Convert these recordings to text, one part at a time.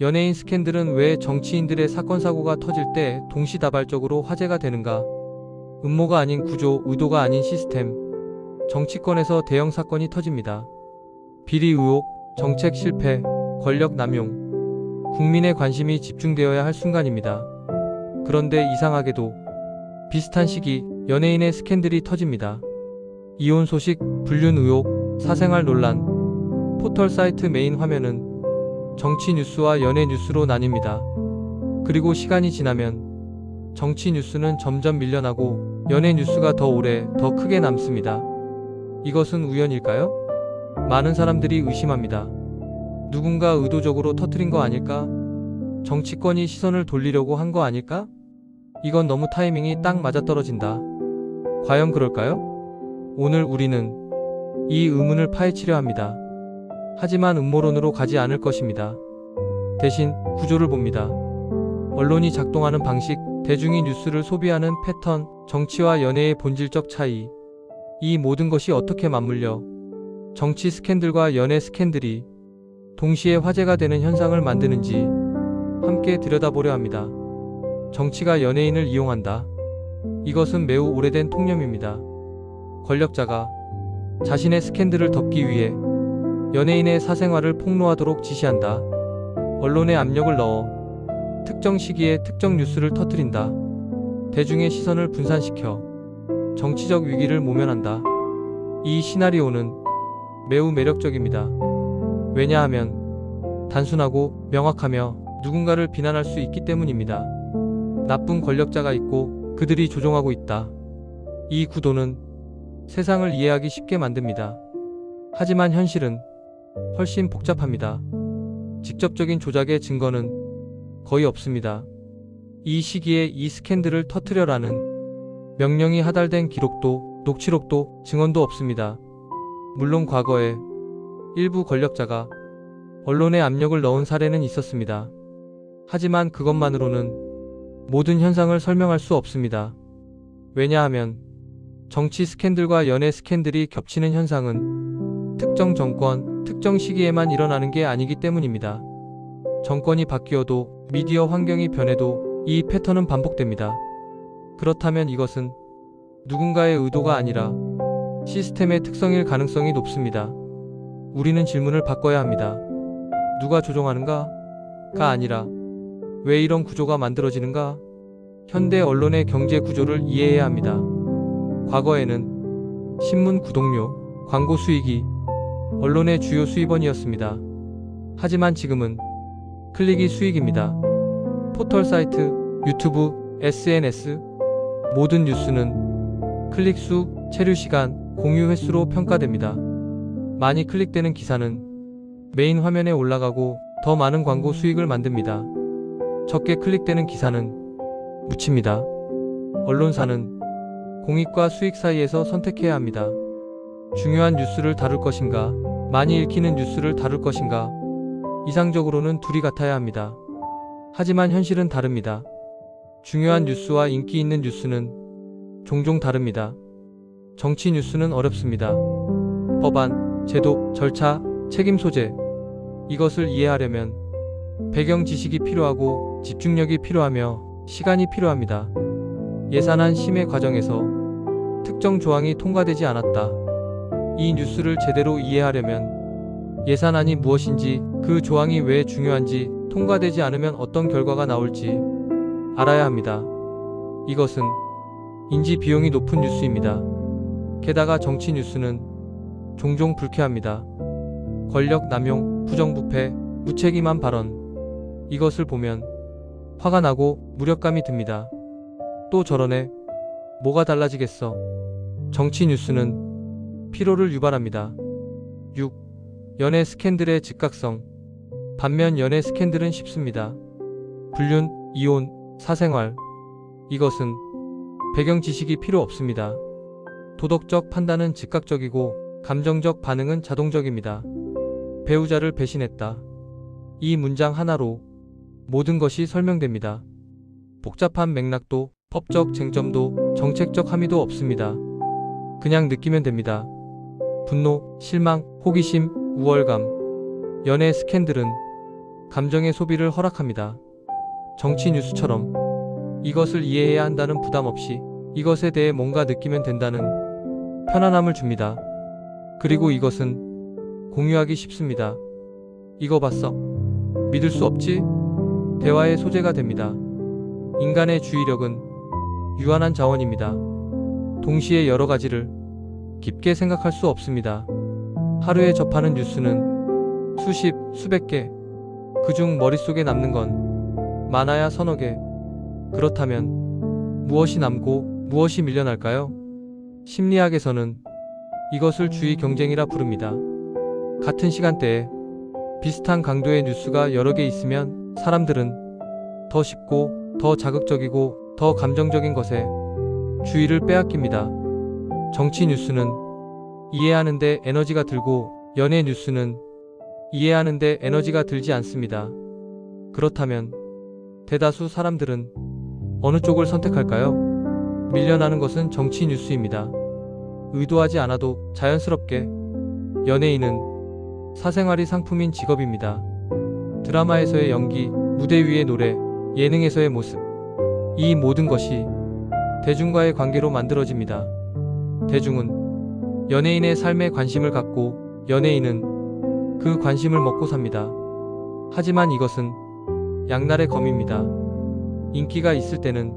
연예인 스캔들은 왜 정치인들의 사건 사고가 터질 때 동시다발적으로 화제가 되는가? 음모가 아닌 구조, 의도가 아닌 시스템. 정치권에서 대형 사건이 터집니다. 비리 의혹, 정책 실패, 권력 남용. 국민의 관심이 집중되어야 할 순간입니다. 그런데 이상하게도 비슷한 시기 연예인의 스캔들이 터집니다. 이혼 소식, 불륜 의혹, 사생활 논란. 포털 사이트 메인 화면은 정치 뉴스와 연예 뉴스로 나뉩니다. 그리고 시간이 지나면 정치 뉴스는 점점 밀려나고 연예 뉴스가 더 오래, 더 크게 남습니다. 이것은 우연일까요? 많은 사람들이 의심합니다. 누군가 의도적으로 터뜨린 거 아닐까? 정치권이 시선을 돌리려고 한 거 아닐까? 이건 너무 타이밍이 딱 맞아떨어진다. 과연 그럴까요? 오늘 우리는 이 의문을 파헤치려 합니다. 하지만 음모론으로 가지 않을 것입니다. 대신 구조를 봅니다. 언론이 작동하는 방식, 대중이 뉴스를 소비하는 패턴, 정치와 연예의 본질적 차이. 이 모든 것이 어떻게 맞물려 정치 스캔들과 연예 스캔들이 동시에 화제가 되는 현상을 만드는지 함께 들여다보려 합니다. 정치가 연예인을 이용한다. 이것은 매우 오래된 통념입니다. 권력자가 자신의 스캔들을 덮기 위해 연예인의 사생활을 폭로하도록 지시한다. 언론에 압력을 넣어 특정 시기에 특정 뉴스를 터뜨린다. 대중의 시선을 분산시켜 정치적 위기를 모면한다. 이 시나리오는 매우 매력적입니다. 왜냐하면 단순하고 명확하며 누군가를 비난할 수 있기 때문입니다. 나쁜 권력자가 있고 그들이 조종하고 있다. 이 구도는 세상을 이해하기 쉽게 만듭니다. 하지만 현실은 훨씬 복잡합니다. 직접적인 조작의 증거는 거의 없습니다. 이 시기에 이 스캔들을 터뜨려라는 명령이 하달된 기록도, 녹취록도, 증언도 없습니다. 물론 과거에 일부 권력자가 언론에 압력을 넣은 사례는 있었습니다. 하지만 그것만으로는 모든 현상을 설명할 수 없습니다. 왜냐하면 정치 스캔들과 연예 스캔들이 겹치는 현상은 특정 정권, 특정 시기에만 일어나는 게 아니기 때문입니다. 정권이 바뀌어도, 미디어 환경이 변해도 이 패턴은 반복됩니다. 그렇다면 이것은 누군가의 의도가 아니라 시스템의 특성일 가능성이 높습니다. 우리는 질문을 바꿔야 합니다. 누가 조종하는가? 가 아니라 왜 이런 구조가 만들어지는가? 현대 언론의 경제 구조를 이해해야 합니다. 과거에는 신문 구독료, 광고 수익이 언론의 주요 수입원이었습니다. 하지만 지금은 클릭이 수익입니다. 포털 사이트, 유튜브, SNS, 모든 뉴스는 클릭 수, 체류 시간, 공유 횟수로 평가됩니다. 많이 클릭되는 기사는 메인 화면에 올라가고 더 많은 광고 수익을 만듭니다. 적게 클릭되는 기사는 묻힙니다. 언론사는 공익과 수익 사이에서 선택해야 합니다. 중요한 뉴스를 다룰 것인가, 많이 읽히는 뉴스를 다룰 것인가. 이상적으로는 둘이 같아야 합니다. 하지만 현실은 다릅니다. 중요한 뉴스와 인기 있는 뉴스는 종종 다릅니다. 정치 뉴스는 어렵습니다. 법안, 제도, 절차, 책임 소재. 이것을 이해하려면 배경 지식이 필요하고 집중력이 필요하며 시간이 필요합니다. 예산안 심의 과정에서 특정 조항이 통과되지 않았다. 이 뉴스를 제대로 이해하려면 예산안이 무엇인지, 그 조항이 왜 중요한지, 통과되지 않으면 어떤 결과가 나올지 알아야 합니다. 이것은 인지 비용이 높은 뉴스입니다. 게다가 정치 뉴스는 종종 불쾌합니다. 권력 남용, 부정부패, 무책임한 발언. 이것을 보면 화가 나고 무력감이 듭니다. 또 저러네. 뭐가 달라지겠어. 정치 뉴스는 피로를 유발합니다. 6. 연예 스캔들의 즉각성. 반면 연예 스캔들은 쉽습니다. 불륜, 이혼, 사생활. 이것은 배경 지식이 필요 없습니다. 도덕적 판단은 즉각적이고 감정적 반응은 자동적입니다. 배우자를 배신했다. 이 문장 하나로 모든 것이 설명됩니다. 복잡한 맥락도, 법적 쟁점도, 정책적 함의도 없습니다. 그냥 느끼면 됩니다. 분노, 실망, 호기심, 우월감. 연예 스캔들은 감정의 소비를 허락합니다. 정치 뉴스처럼 이것을 이해해야 한다는 부담 없이 이것에 대해 뭔가 느끼면 된다는 편안함을 줍니다. 그리고 이것은 공유하기 쉽습니다. 이거 봤어? 믿을 수 없지? 대화의 소재가 됩니다. 인간의 주의력은 유한한 자원입니다. 동시에 여러 가지를 깊게 생각할 수 없습니다. 하루에 접하는 뉴스는 수십, 수백 개. 그중 머릿속에 남는 건 많아야 서너 개. 그렇다면 무엇이 남고 무엇이 밀려날까요? 심리학에서는 이것을 주의 경쟁이라 부릅니다. 같은 시간대에 비슷한 강도의 뉴스가 여러 개 있으면 사람들은 더 쉽고 더 자극적이고 더 감정적인 것에 주의를 빼앗깁니다. 정치 뉴스는 이해하는데 에너지가 들고 연예 뉴스는 이해하는데 에너지가 들지 않습니다. 그렇다면 대다수 사람들은 어느 쪽을 선택할까요? 밀려나는 것은 정치 뉴스입니다. 의도하지 않아도 자연스럽게. 연예인은 사생활이 상품인 직업입니다. 드라마에서의 연기, 무대 위의 노래, 예능에서의 모습. 이 모든 것이 대중과의 관계로 만들어집니다. 대중은 연예인의 삶에 관심을 갖고 연예인은 그 관심을 먹고 삽니다. 하지만 이것은 양날의 검입니다. 인기가 있을 때는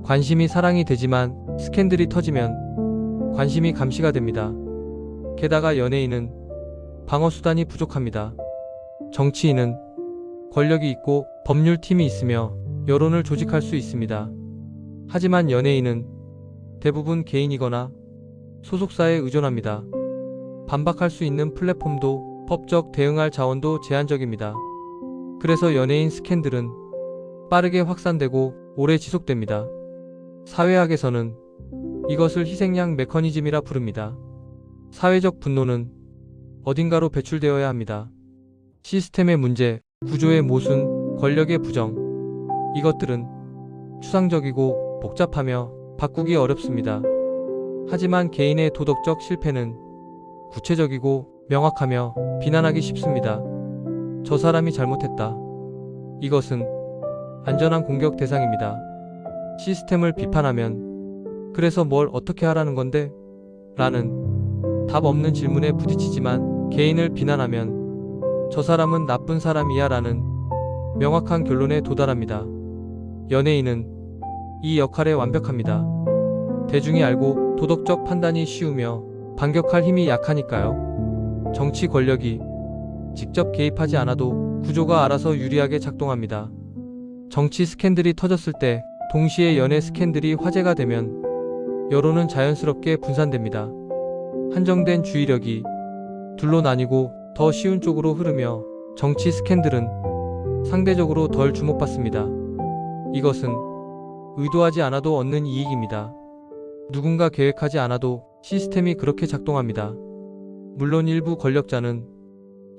관심이 사랑이 되지만 스캔들이 터지면 관심이 감시가 됩니다. 게다가 연예인은 방어수단이 부족합니다. 정치인은 권력이 있고 법률팀이 있으며 여론을 조직할 수 있습니다. 하지만 연예인은 대부분 개인이거나 소속사에 의존합니다. 반박할 수 있는 플랫폼도 법적 대응할 자원도 제한적입니다. 그래서 연예인 스캔들은 빠르게 확산되고 오래 지속됩니다. 사회학에서는 이것을 희생양 메커니즘이라 부릅니다. 사회적 분노는 어딘가로 배출되어야 합니다. 시스템의 문제, 구조의 모순, 권력의 부정. 이것들은 추상적이고 복잡하며 바꾸기 어렵습니다. 하지만 개인의 도덕적 실패는 구체적이고 명확하며 비난하기 쉽습니다. 저 사람이 잘못했다. 이것은 안전한 공격 대상입니다. 시스템을 비판하면 그래서 뭘 어떻게 하라는 건데? 라는 답 없는 질문에 부딪히지만 개인을 비난하면 저 사람은 나쁜 사람이야 라는 명확한 결론에 도달합니다. 연예인은 이 역할에 완벽합니다. 대중이 알고 도덕적 판단이 쉬우며 반격할 힘이 약하니까요. 정치 권력이 직접 개입하지 않아도 구조가 알아서 유리하게 작동합니다. 정치 스캔들이 터졌을 때 동시에 연예 스캔들이 화제가 되면 여론은 자연스럽게 분산됩니다. 한정된 주의력이 둘로 나뉘고 더 쉬운 쪽으로 흐르며 정치 스캔들은 상대적으로 덜 주목받습니다. 이것은 의도하지 않아도 얻는 이익입니다. 누군가 계획하지 않아도 시스템이 그렇게 작동합니다. 물론 일부 권력자는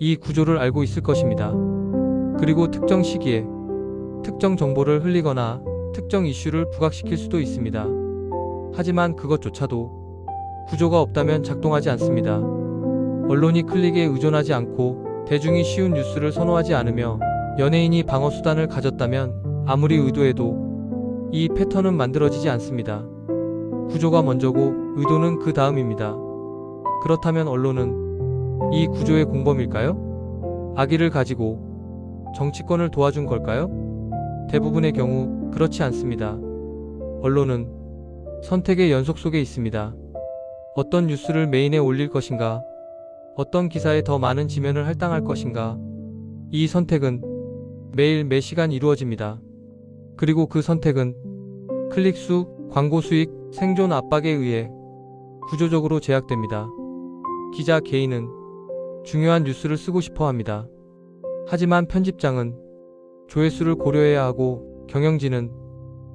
이 구조를 알고 있을 것입니다. 그리고 특정 시기에 특정 정보를 흘리거나 특정 이슈를 부각시킬 수도 있습니다. 하지만 그것조차도 구조가 없다면 작동하지 않습니다. 언론이 클릭에 의존하지 않고 대중이 쉬운 뉴스를 선호하지 않으며 연예인이 방어수단을 가졌다면 아무리 의도해도 이 패턴은 만들어지지 않습니다. 구조가 먼저고 의도는 그 다음입니다. 그렇다면 언론은 이 구조의 공범일까요? 악의를 가지고 정치권을 도와준 걸까요? 대부분의 경우 그렇지 않습니다. 언론은 선택의 연속 속에 있습니다. 어떤 뉴스를 메인에 올릴 것인가? 어떤 기사에 더 많은 지면을 할당할 것인가? 이 선택은 매일 매 시간 이루어집니다. 그리고 그 선택은 클릭 수, 광고 수익, 생존 압박에 의해 구조적으로 제약됩니다. 기자 개인은 중요한 뉴스를 쓰고 싶어 합니다. 하지만 편집장은 조회수를 고려해야 하고 경영진은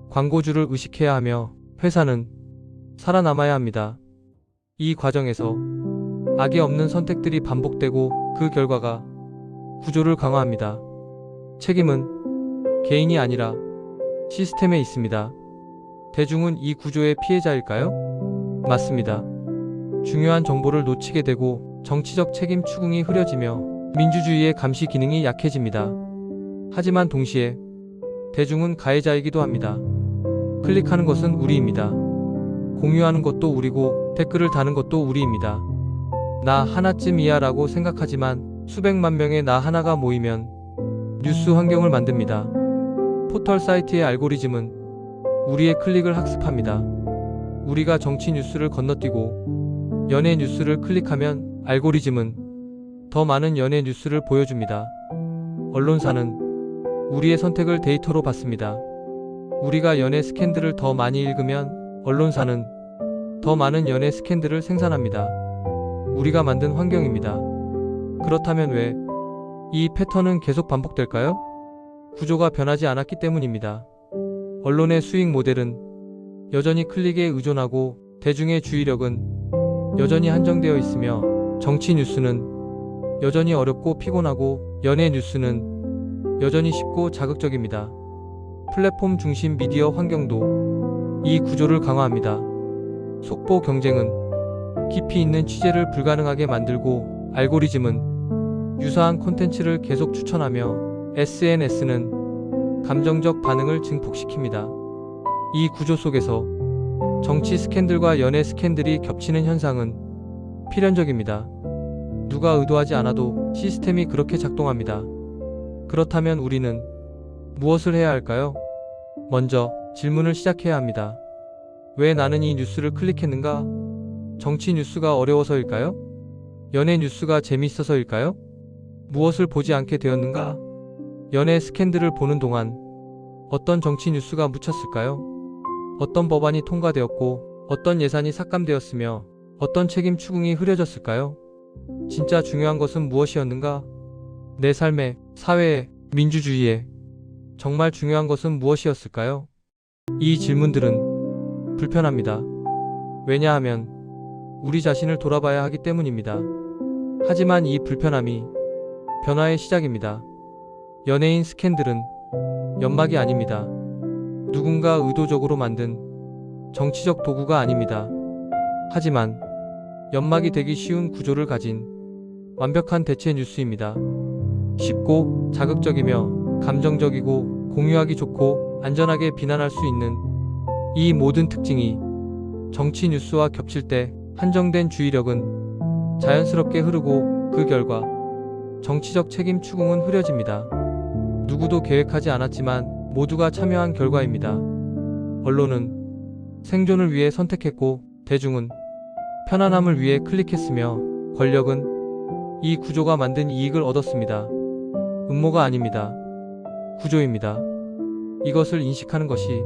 광고주를 의식해야 하며 회사는 살아남아야 합니다. 이 과정에서 악의 없는 선택들이 반복되고 그 결과가 구조를 강화합니다. 책임은 개인이 아니라 시스템에 있습니다. 대중은 이 구조의 피해자일까요? 맞습니다. 중요한 정보를 놓치게 되고 정치적 책임 추궁이 흐려지며 민주주의의 감시 기능이 약해집니다. 하지만 동시에 대중은 가해자이기도 합니다. 클릭하는 것은 우리입니다. 공유하는 것도 우리고 댓글을 다는 것도 우리입니다. 나 하나쯤이야 라고 생각하지만 수백만 명의 나 하나가 모이면 뉴스 환경을 만듭니다. 포털 사이트의 알고리즘은 우리의 클릭을 학습합니다. 우리가 정치 뉴스를 건너뛰고 연예 뉴스를 클릭하면 알고리즘은 더 많은 연예 뉴스를 보여줍니다. 언론사는 우리의 선택을 데이터로 받습니다. 우리가 연예 스캔들을 더 많이 읽으면 언론사는 더 많은 연예 스캔들을 생산합니다. 우리가 만든 환경입니다. 그렇다면 왜 이 패턴은 계속 반복될까요? 구조가 변하지 않았기 때문입니다. 언론의 수익 모델은 여전히 클릭에 의존하고 대중의 주의력은 여전히 한정되어 있으며 정치 뉴스는 여전히 어렵고 피곤하고 연예 뉴스는 여전히 쉽고 자극적입니다. 플랫폼 중심 미디어 환경도 이 구조를 강화합니다. 속보 경쟁은 깊이 있는 취재를 불가능하게 만들고 알고리즘은 유사한 콘텐츠를 계속 추천하며 SNS는 감정적 반응을 증폭시킵니다. 이 구조 속에서 정치 스캔들과 연예 스캔들이 겹치는 현상은 필연적입니다. 누가 의도하지 않아도 시스템이 그렇게 작동합니다. 그렇다면 우리는 무엇을 해야 할까요? 먼저 질문을 시작해야 합니다. 왜 나는 이 뉴스를 클릭했는가? 정치 뉴스가 어려워서일까요? 연예 뉴스가 재미있어서일까요? 무엇을 보지 않게 되었는가? 연예 스캔들을 보는 동안 어떤 정치 뉴스가 묻혔을까요? 어떤 법안이 통과되었고 어떤 예산이 삭감되었으며 어떤 책임 추궁이 흐려졌을까요? 진짜 중요한 것은 무엇이었는가? 내 삶에, 사회에, 민주주의에 정말 중요한 것은 무엇이었을까요? 이 질문들은 불편합니다. 왜냐하면 우리 자신을 돌아봐야 하기 때문입니다. 하지만 이 불편함이 변화의 시작입니다. 연예인 스캔들은 연막이 아닙니다. 누군가 의도적으로 만든 정치적 도구가 아닙니다. 하지만 연막이 되기 쉬운 구조를 가진 완벽한 대체 뉴스입니다. 쉽고 자극적이며 감정적이고 공유하기 좋고 안전하게 비난할 수 있는 이 모든 특징이 정치 뉴스와 겹칠 때 한정된 주의력은 자연스럽게 흐르고 그 결과 정치적 책임 추궁은 흐려집니다. 누구도 계획하지 않았지만 모두가 참여한 결과입니다. 언론은 생존을 위해 선택했고 대중은 편안함을 위해 클릭했으며 권력은 이 구조가 만든 이익을 얻었습니다. 음모가 아닙니다. 구조입니다. 이것을 인식하는 것이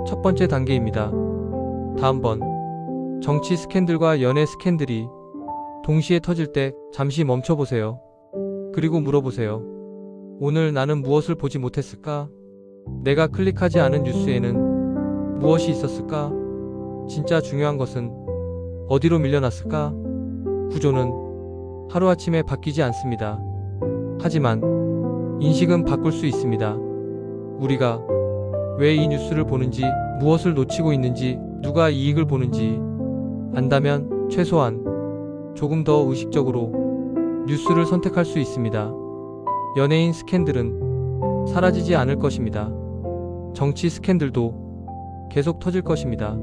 첫 번째 단계입니다. 다음번 정치 스캔들과 연예 스캔들이 동시에 터질 때 잠시 멈춰보세요. 그리고 물어보세요. 오늘 나는 무엇을 보지 못했을까? 내가 클릭하지 않은 뉴스에는 무엇이 있었을까? 진짜 중요한 것은 어디로 밀려났을까? 구조는 하루아침에 바뀌지 않습니다. 하지만 인식은 바꿀 수 있습니다. 우리가 왜 이 뉴스를 보는지, 무엇을 놓치고 있는지, 누가 이익을 보는지 안다면 최소한 조금 더 의식적으로 뉴스를 선택할 수 있습니다. 연예인 스캔들은 사라지지 않을 것입니다. 정치 스캔들도 계속 터질 것입니다.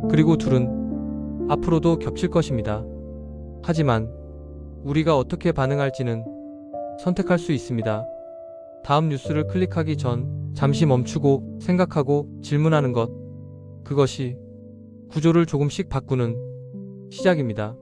그리고 둘은 앞으로도 겹칠 것입니다. 하지만 우리가 어떻게 반응할지는 선택할 수 있습니다. 다음 뉴스를 클릭하기 전 잠시 멈추고 생각하고 질문하는 것, 그것이 구조를 조금씩 바꾸는 시작입니다.